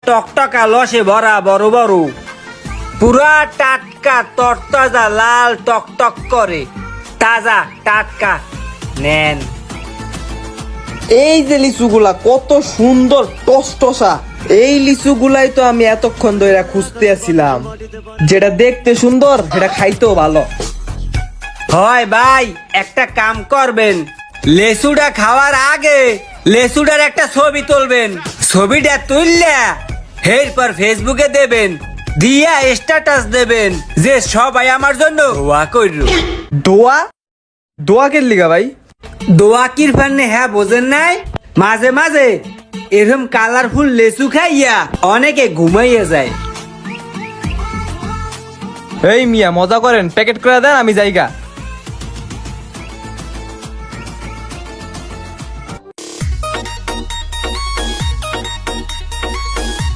টকটকা লসে ভরা বড় বড়, পুরা টাটকা তরতাজা লাল টকটক করে, তাজা টাটকা নেন। এই যে লিচুগুলা কত সুন্দর টসটসা, এই লিচুগুলাই তো আমি এতক্ষণ ধরে খুঁজতে আছিলাম। যেটা দেখতে সুন্দর সেটা খাইতেও ভালো। হয় ভাই, একটা কাম করবেন, লেসুটা খাওয়ার আগে লেসুটার একটা ছবি তুলবেন, ছবিটা তুললা এরপর ফেসবুকে দেবেন, দিয়া স্ট্যাটাস দেবেন যে সবাই আমার জন্য দোয়া করল। দোয়া? দোয়া কে লিগা ভাই? দোয়া কির ফান্নে, হ্যাঁ বোঝেন নাই? মাঝে মাঝে এরকম কালারফুল লেসু খাইয়া অনেকে ঘুমাইয়া যায়। এই মিয়া মজা করেন, প্যাকেট করে দেন, আমি যাইগা।